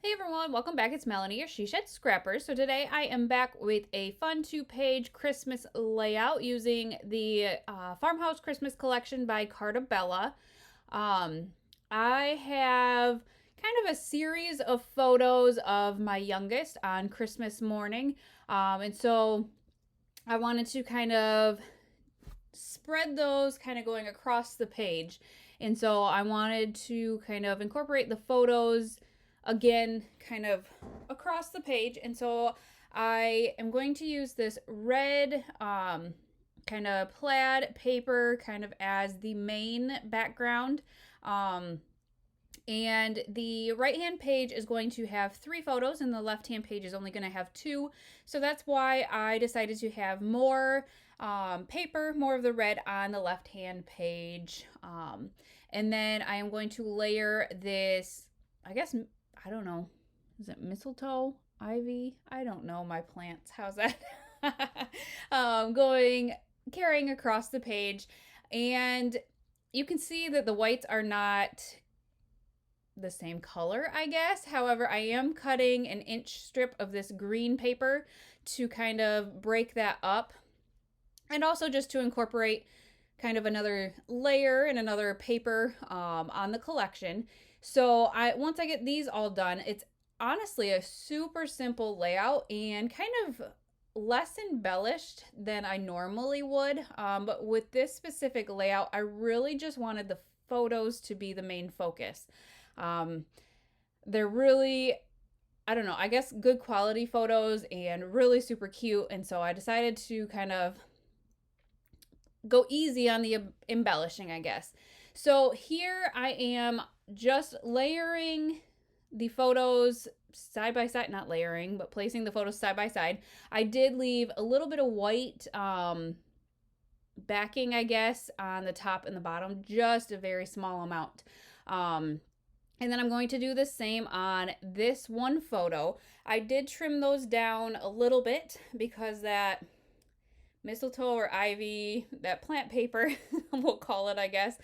Hey everyone, welcome back. It's Melanie, your She Shed Scrapper. So today I am back with a fun two-page Christmas layout using the Farmhouse Christmas collection by Carta Bella. Um, I have kind of a series of photos of my youngest on Christmas morning. And so I wanted to kind of spread those kind of going across the page. And so I wanted to kind of incorporate the photos again kind of across the page. And so I am going to use this red kind of plaid paper kind of as the main background. And the right hand page is going to have 3 photos and the left hand page is only going to have 2. So that's why I decided to have more paper, more of the red on the left hand page. And then I am going to layer this, I guess, I don't know, is it mistletoe? Ivy? I don't know my plants. How's that? Carrying across the page. And you can see that the whites are not the same color, I guess. However, I am cutting an inch strip of this green paper to kind of break that up, and also just to incorporate kind of another layer and another paper on the collection. So once I get these all done, it's honestly a super simple layout and kind of less embellished than I normally would. But with this specific layout, I really just wanted the photos to be the main focus. They're really, I don't know, I guess good quality photos and really super cute. And so I decided to kind of go easy on the embellishing, I guess. So here I am just layering the photos side by side, not layering, but placing the photos side by side. I did leave a little bit of white backing, I guess, on the top and the bottom, just a very small amount. And then I'm going to do the same on this one photo. I did trim those down a little bit because that mistletoe or ivy, that plant paper, we'll call it, I guess,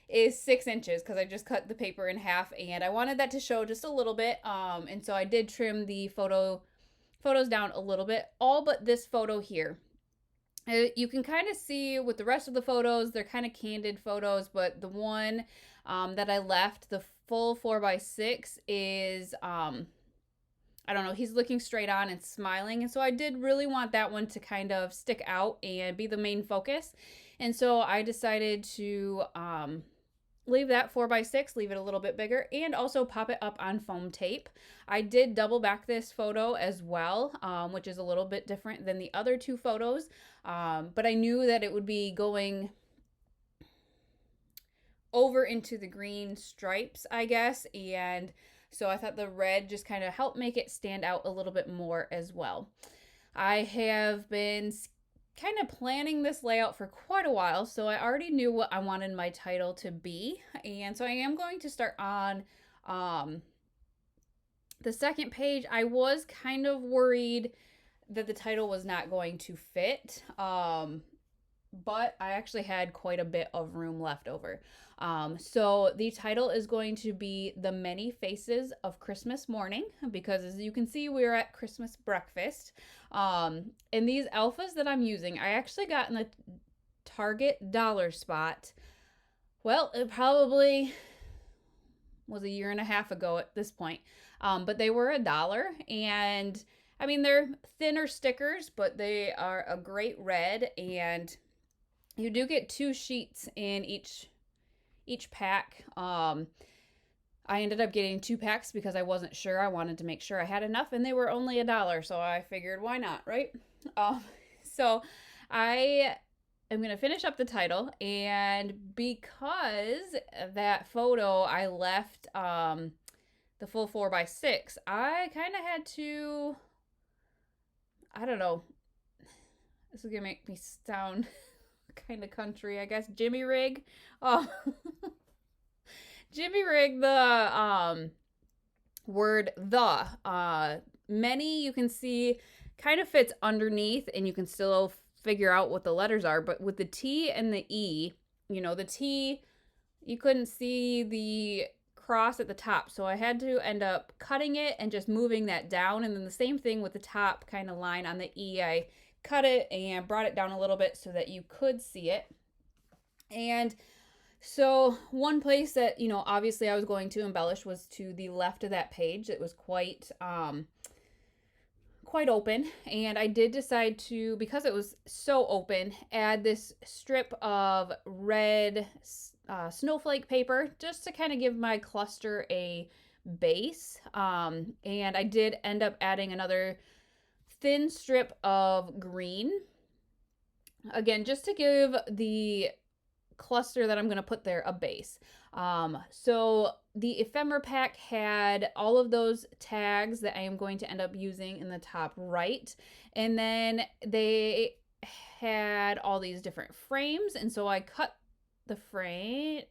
is 6 inches because I just cut the paper in half and I wanted that to show just a little bit. And so I did trim the photos down a little bit, all but this photo here. You can kind of see with the rest of the photos, they're kind of candid photos, but the one that I left, the full 4x6, is, I don't know, he's looking straight on and smiling. And so I did really want that one to kind of stick out and be the main focus. And so I decided to leave that 4x6, leave it a little bit bigger, and also pop it up on foam tape. I did double back this photo as well, which is a little bit different than the other 2 photos. But I knew that it would be going over into the green stripes, I guess, and so I thought the red just kind of helped make it stand out a little bit more as well. I have been kind of planning this layout for quite a while, so I already knew what I wanted my title to be, and so I am going to start on the second page. I was kind of worried that the title was not going to fit, but I actually had quite a bit of room left over. So the title is going to be The Many Faces of Christmas Morning, because as you can see, we're at Christmas breakfast. And these alphas that I'm using, I actually got in the Target dollar spot. Well, it probably was a year and a half ago at this point. But they were $1, and I mean, they're thinner stickers, but they are a great red, and you do get 2 sheets in each pack. I ended up getting 2 packs because I wasn't sure. I wanted to make sure I had enough, and they were only $1, so I figured why not, right? So I am going to finish up the title, and because that photo I left the full 4x6, I kind of had to, I don't know, this is going to make me sound kind of country, I guess, Jimmy rig. Oh, Jimmy rig the word the. Many, you can see, kind of fits underneath and you can still figure out what the letters are, but with the T and the E, the T, you couldn't see the cross at the top, so I had to end up cutting it and just moving that down. And then the same thing with the top kind of line on the E. I cut it and brought it down a little bit so that you could see it. And so one place that, you know, obviously I was going to embellish was to the left of that page. It was quite open, and I did decide to, because it was so open, add this strip of red snowflake paper just to kind of give my cluster a base. And I did end up adding another thin strip of green, again, just to give the cluster that I'm going to put there a base. So the ephemera pack had all of those tags that I am going to end up using in the top right. And then they had all these different frames. And so I cut the frame.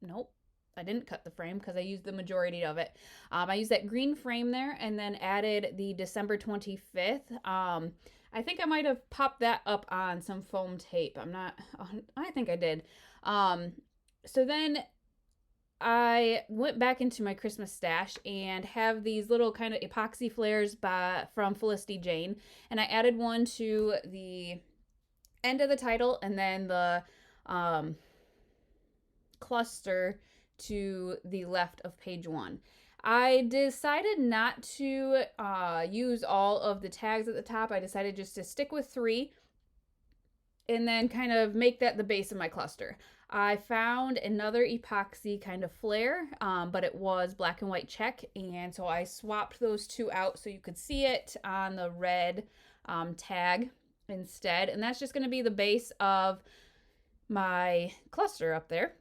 Nope, I didn't cut the frame because I used the majority of it. I used that green frame there and then added the December 25th. I think I might have popped that up on some foam tape. I think I did. So then I went back into my Christmas stash and have these little kind of epoxy flares from Felicity Jane. And I added one to the end of the title and then the cluster to the left of page 1. I decided not to use all of the tags at the top. I decided just to stick with 3 and then kind of make that the base of my cluster. I found another epoxy kind of flare, but it was black and white check, and so I swapped those 2 out so you could see it on the red tag instead, and that's just going to be the base of my cluster up there.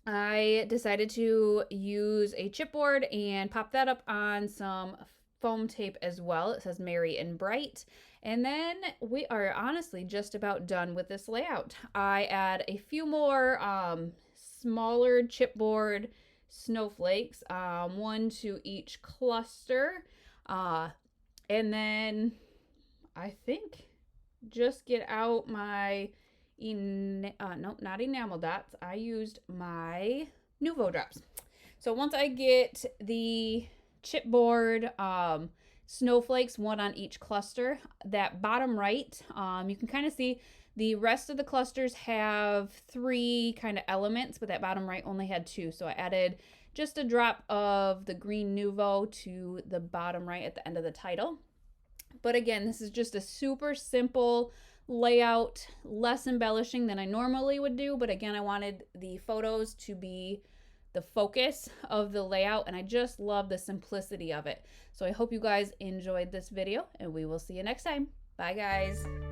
I decided to use a chipboard and pop that up on some foam tape as well. It says Merry and Bright. And then we are honestly just about done with this layout. I add a few more smaller chipboard snowflakes, 1 to each cluster. And then I think just get out my nope, not enamel dots. I used my Nuvo drops. So once I get the chipboard snowflakes, 1 on each cluster, that bottom right, you can kind of see the rest of the clusters have 3 kind of elements, but that bottom right only had 2. So I added just a drop of the green Nuvo to the bottom right at the end of the title. But again, this is just a super simple layout, less embellishing than I normally would do, but again, I wanted the photos to be the focus of the layout, and I just love the simplicity of it. So I hope you guys enjoyed this video, and we will see you next time. Bye guys.